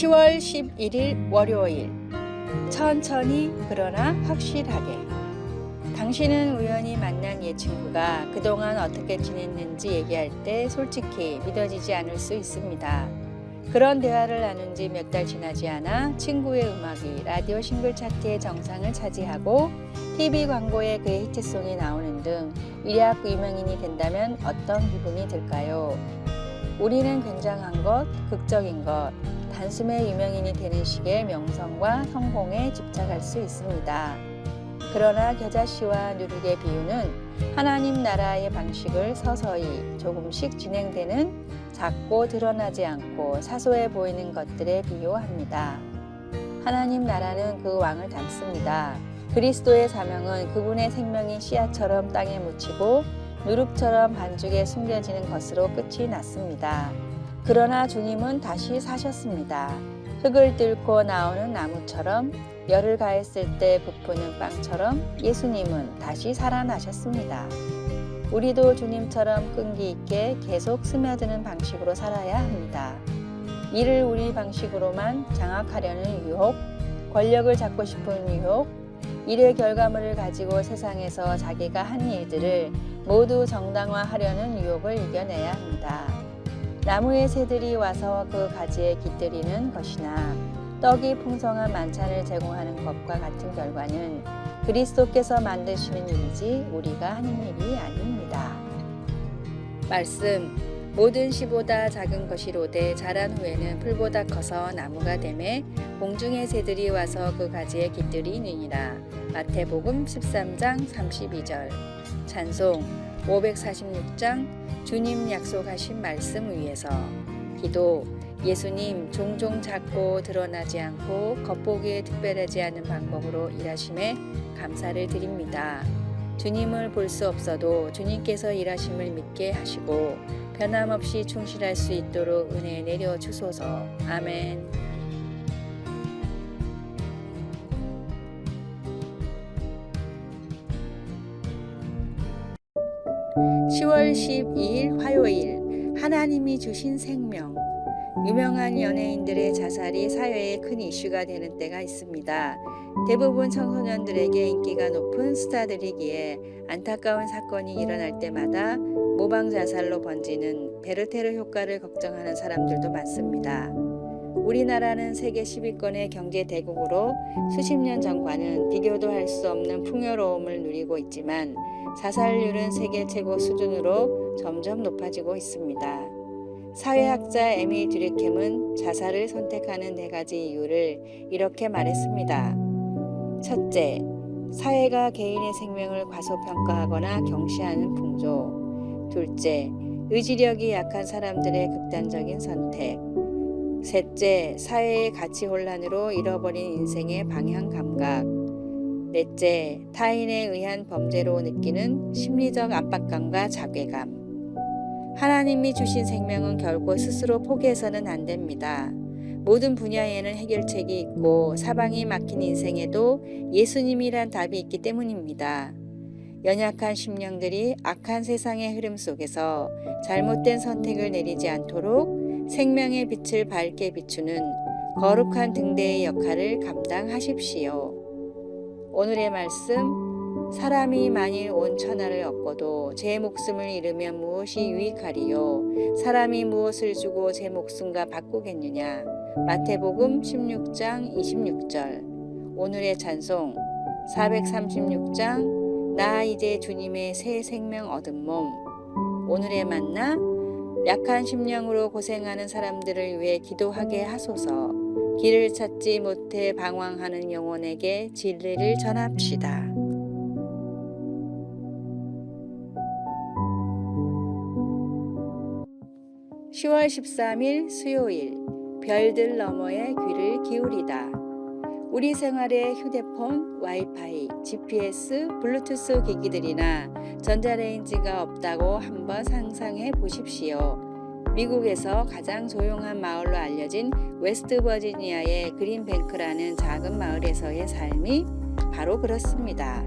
10월 11일 월요일. 천천히 그러나 확실하게. 당신은 우연히 만난 옛 친구가 그동안 어떻게 지냈는지 얘기할 때 솔직히 믿어지지 않을 수 있습니다. 그런 대화를 나눈 지 몇 달 지나지 않아 친구의 음악이 라디오 싱글 차트의 정상을 차지하고 TV 광고에 그의 히트송이 나오는 등 위력 유명인이 된다면 어떤 기분이 들까요? 우리는 굉장한 것, 극적인 것, 단숨에 유명인이 되는 식의 명성과 성공에 집착할 수 있습니다. 그러나 겨자씨와 누룩의 비유는 하나님 나라의 방식을 서서히 조금씩 진행되는 작고 드러나지 않고 사소해 보이는 것들에 비유합니다. 하나님 나라는 그 왕을 닮습니다. 그리스도의 사명은 그분의 생명이 씨앗처럼 땅에 묻히고 누룩처럼 반죽에 숨겨지는 것으로 끝이 났습니다. 그러나 주님은 다시 사셨습니다. 흙을 뚫고 나오는 나무처럼 열을 가했을 때 부푸는 빵처럼 예수님은 다시 살아나셨습니다. 우리도 주님처럼 끈기 있게 계속 스며드는 방식으로 살아야 합니다. 이를 우리 방식으로만 장악하려는 유혹, 권력을 잡고 싶은 유혹, 일의 결과물을 가지고 세상에서 자기가 한 일들을 모두 정당화하려는 유혹을 이겨내야 합니다. 나무의 새들이 와서 그 가지에 깃들이는 것이나 떡이 풍성한 만찬을 제공하는 것과 같은 결과는 그리스도께서 만드시는 일이지 우리가 하는 일이 아닙니다. 말씀. 모든 씨보다 작은 것이로되 자란 후에는 풀보다 커서 나무가 되매 공중의 새들이 와서 그 가지에 깃들이느니라. 마태복음 13장 32절. 찬송 546장 주님 약속하신 말씀 위에서. 기도. 예수님 종종 작고 드러나지 않고 겉보기에 특별하지 않은 방법으로 일하심에 감사를 드립니다. 주님을 볼 수 없어도 주님께서 일하심을 믿게 하시고 변함없이 충실할 수 있도록 은혜 내려 주소서. 아멘. (10월 12일) 화요일. 하나님이 주신 생명. 유명한 연예인들의 자살이 사회에 큰 이슈가 되는 때가 있습니다. 대부분 청소년들에게 인기가 높은 스타들이기에 안타까운 사건이 일어날 때마다 모방 자살로 번지는 베르테르 효과를 걱정하는 사람들도 많습니다. 우리나라는 세계 10위권의 경제 대국으로 수십 년 전과는 비교도 할 수 없는 풍요로움을 누리고 있지만 자살률은 세계 최고 수준으로 점점 높아지고 있습니다. 사회학자 에밀 듀르켐은 자살을 선택하는 4가지 이유를 이렇게 말했습니다. 첫째, 사회가 개인의 생명을 과소평가하거나 경시하는 풍조. 둘째, 의지력이 약한 사람들의 극단적인 선택. 셋째, 사회의 가치 혼란으로 잃어버린 인생의 방향 감각. 넷째, 타인에 의한 범죄로 느끼는 심리적 압박감과 자괴감. 하나님이 주신 생명은 결코 스스로 포기해서는 안 됩니다. 모든 분야에는 해결책이 있고 사방이 막힌 인생에도 예수님이란 답이 있기 때문입니다. 연약한 심령들이 악한 세상의 흐름 속에서 잘못된 선택을 내리지 않도록 생명의 빛을 밝게 비추는 거룩한 등대의 역할을 감당하십시오. 오늘의 말씀. 사람이 만일 온 천하를 얻고도 제 목숨을 잃으면 무엇이 유익하리요? 사람이 무엇을 주고 제 목숨과 바꾸겠느냐? 마태복음 16장 26절. 오늘의 찬송 436장 나 이제 주님의 새 생명 얻은 몸. 오늘의 만나. 약한 심령으로 고생하는 사람들을 위해 기도하게 하소서. 길을 찾지 못해 방황하는 영혼에게 진리를 전합시다. 10월 13일 수요일. 별들 너머의 귀를 기울이다. 우리 생활에 휴대폰, 와이파이, GPS, 블루투스 기기들이나 전자레인지가 없다고 한번 상상해 보십시오. 미국에서 가장 조용한 마을로 알려진 웨스트버지니아의 그린뱅크라는 작은 마을에서의 삶이 바로 그렇습니다.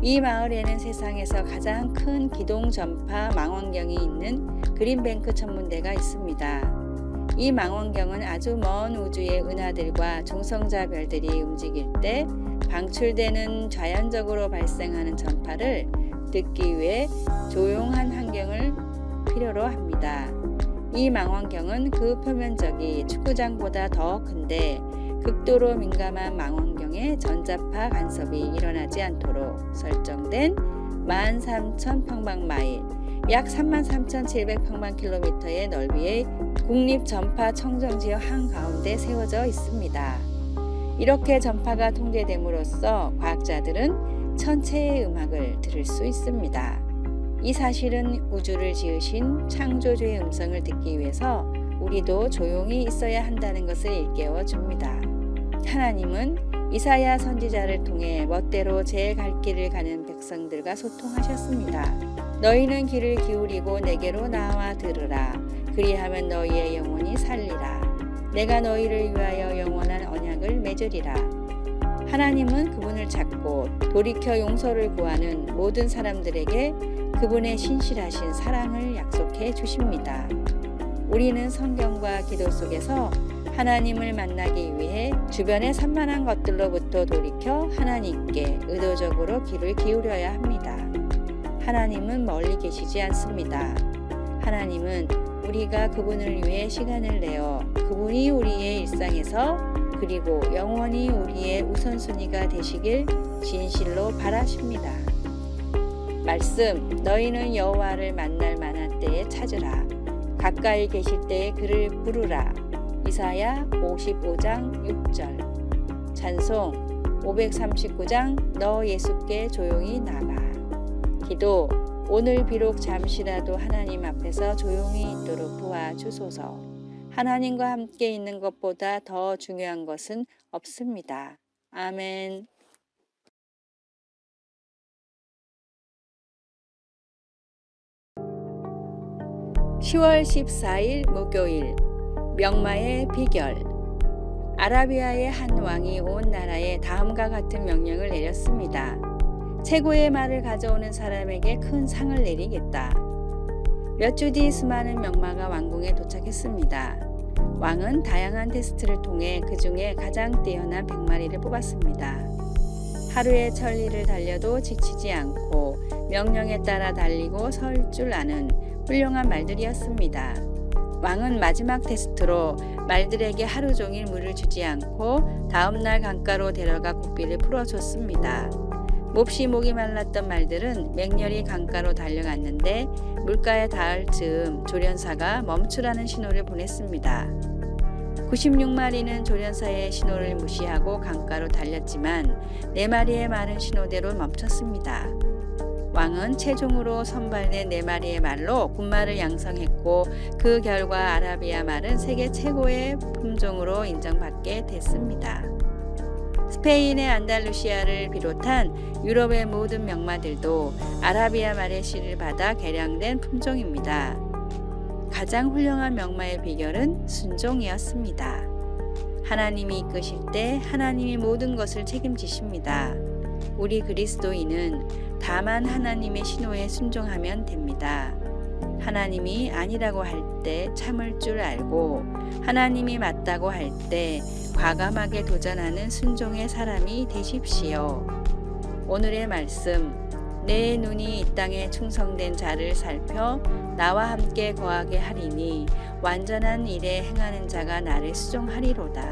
이 마을에는 세상에서 가장 큰 기동 전파 망원경이 있는 그린뱅크 천문대가 있습니다. 이 망원경은 아주 먼 우주의 은하들과 중성자 별들이 움직일 때 방출되는 자연적으로 발생하는 전파를 듣기 위해 조용한 환경을 필요로 합니다. 이 망원경은 그 표면적이 축구장보다 더 큰데 극도로 민감한 망원경에 전자파 간섭이 일어나지 않도록 설정된 13,000평방마일, 약 33,700평방킬로미터의 넓이의 국립전파청정지역 한가운데 세워져 있습니다. 이렇게 전파가 통제됨으로써 과학자들은 천체의 음악을 들을 수 있습니다. 이 사실은 우주를 지으신 창조주의 음성을 듣기 위해서 우리도 조용히 있어야 한다는 것을 일깨워 줍니다. 하나님은 이사야 선지자를 통해 멋대로 제 갈 길을 가는 백성들과 소통하셨습니다. 너희는 귀를 기울이고 내게로 나와 들으라. 그리하면 너희의 영혼이 살리라. 내가 너희를 위하여 영원한 언약을 맺으리라. 하나님은 그분을 찾고 돌이켜 용서를 구하는 모든 사람들에게 그분의 신실하신 사랑을 약속해 주십니다. 우리는 성경과 기도 속에서 하나님을 만나기 위해 주변의 산만한 것들로부터 돌이켜 하나님께 의도적으로 귀를 기울여야 합니다. 하나님은 멀리 계시지 않습니다. 하나님은 우리가 그분을 위해 시간을 내어 그분이 우리의 일상에서 그리고 영원히 우리의 우선순위가 되시길 진실로 바라십니다. 말씀, 너희는 여호와를 만날 만한 때에 찾으라. 가까이 계실 때에 그를 부르라. 이사야 55장 6절. 찬송 539장 너 예수께 조용히 나가. 기도, 오늘 비록 잠시라도 하나님 앞에서 조용히 있도록 도와주소서. 하나님과 함께 있는 것보다 더 중요한 것은 없습니다. 아멘. 10월 14일 목요일 명마의 비결. 아라비아의 한 왕이 온 나라에 다음과 같은 명령을 내렸습니다. 최고의 말을 가져오는 사람에게 큰 상을 내리겠다. 몇 주 뒤 수많은 명마가 왕궁에 도착했습니다. 왕은 다양한 테스트를 통해 그 중에 가장 뛰어난 100마리를 뽑았습니다. 하루의 천리를 달려도 지치지 않고 명령에 따라 달리고 설 줄 아는 훌륭한 말들이었습니다. 왕은 마지막 테스트로 말들에게 하루 종일 물을 주지 않고 다음날 강가로 데려가 고삐를 풀어줬습니다. 몹시 목이 말랐던 말들은 맹렬히 강가로 달려갔는데 물가에 닿을 즈음 조련사가 멈추라는 신호를 보냈습니다. 96마리는 조련사의 신호를 무시하고 강가로 달렸지만 4마리의 말은 신호대로 멈췄습니다. 왕은 최종으로 선발된 4마리의 말로 군말을 양성했고 그 결과 아라비아 말은 세계 최고의 품종으로 인정받게 됐습니다. 스페인의 안달루시아를 비롯한 유럽의 모든 명마들도 아라비아 말의 씨를 받아 개량된 품종입니다. 가장 훌륭한 명마의 비결은 순종이었습니다. 하나님이 이끄실 때 하나님이 모든 것을 책임지십니다. 우리 그리스도인은 다만 하나님의 신호에 순종하면 됩니다. 하나님이 아니라고 할 때 참을 줄 알고 하나님이 맞다고 할 때 과감하게 도전하는 순종의 사람이 되십시오. 오늘의 말씀, 내 눈이 이 땅에 충성된 자를 살펴 나와 함께 거하게 하리니 완전한 일에 행하는 자가 나를 수종하리로다.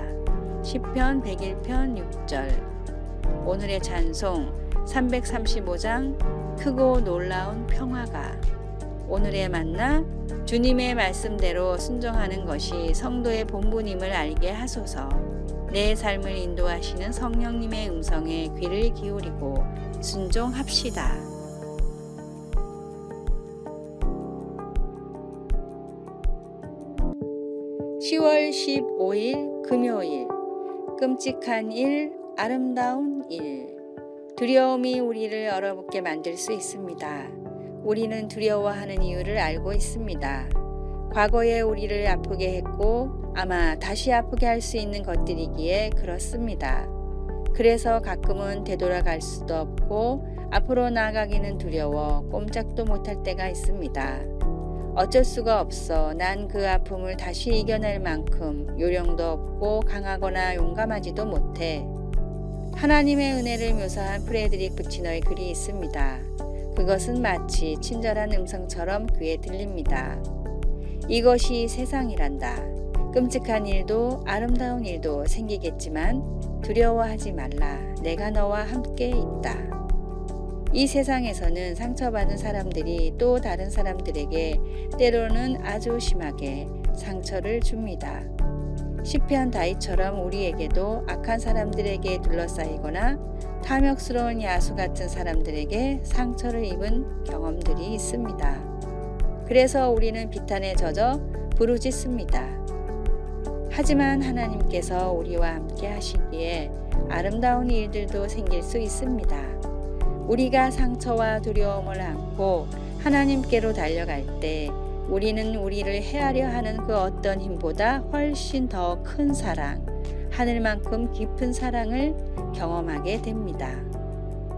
시편 101편 6절. 오늘의 찬송 335장 크고 놀라운 평화가. 오늘의 만나, 주님의 말씀대로 순종하는 것이 성도의 본분임을 알게 하소서. 내 삶을 인도하시는 성령님의 음성에 귀를 기울이고 순종합시다. (10월 15일) 금요일. 끔찍한 일, 아름다운 일. 두려움이 우리를 얼어붙게 만들 수 있습니다. 우리는 두려워하는 이유를 알고 있습니다. 과거에 우리를 아프게 했고 아마 다시 아프게 할 수 있는 것들이기에 그렇습니다. 그래서 가끔은 되돌아갈 수도 없고 앞으로 나아가기는 두려워 꼼짝도 못할 때가 있습니다. 어쩔 수가 없어. 난 그 아픔을 다시 이겨낼 만큼 요령도 없고 강하거나 용감하지도 못해. 하나님의 은혜를 묘사한 프레드릭 부치너의 글이 있습니다. 그것은 마치 친절한 음성처럼 귀에 들립니다. 이것이 세상이란다. 끔찍한 일도 아름다운 일도 생기겠지만 두려워하지 말라. 내가 너와 함께 있다. 이 세상에서는 상처받은 사람들이 또 다른 사람들에게 때로는 아주 심하게 상처를 줍니다. 시편 다윗처럼 우리에게도 악한 사람들에게 둘러싸이거나 탐욕스러운 야수 같은 사람들에게 상처를 입은 경험들이 있습니다. 그래서 우리는 비탄에 젖어 부르짖습니다. 하지만 하나님께서 우리와 함께 하시기에 아름다운 일들도 생길 수 있습니다. 우리가 상처와 두려움을 안고 하나님께로 달려갈 때 우리는 우리를 해하려 하는 그 어떤 힘보다 훨씬 더 큰 사랑, 하늘만큼 깊은 사랑을 경험하게 됩니다.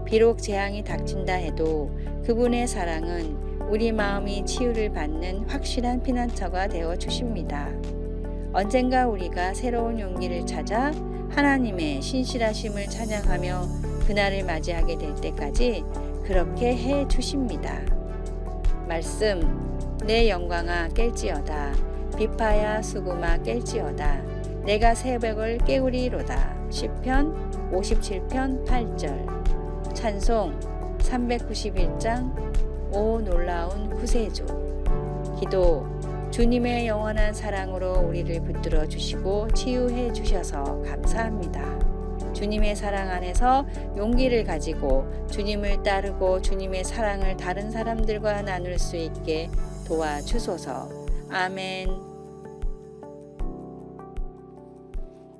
비록 재앙이 닥친다 해도 그분의 사랑은 우리 마음이 치유를 받는 확실한 피난처가 되어 주십니다. 언젠가 우리가 새로운 용기를 찾아 하나님의 신실하심을 찬양하며 그날을 맞이하게 될 때까지 그렇게 해 주십니다. 말씀, 내 영광아 깰지어다. 비파야 수금아 깰지어다. 내가 새벽을 깨우리로다. 시편 57편 8절. 찬송 391장 오 놀라운 구세주. 기도, 주님의 영원한 사랑으로 우리를 붙들어 주시고 치유해 주셔서 감사합니다. 주님의 사랑 안에서 용기를 가지고 주님을 따르고 주님의 사랑을 다른 사람들과 나눌 수 있게 도와주소서. 아멘.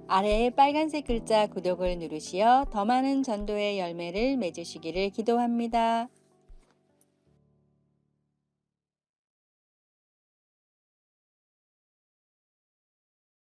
아래의 빨간색 글자 구독을 누르시어 더 많은 전도의 열매를 맺으시기를 기도합니다.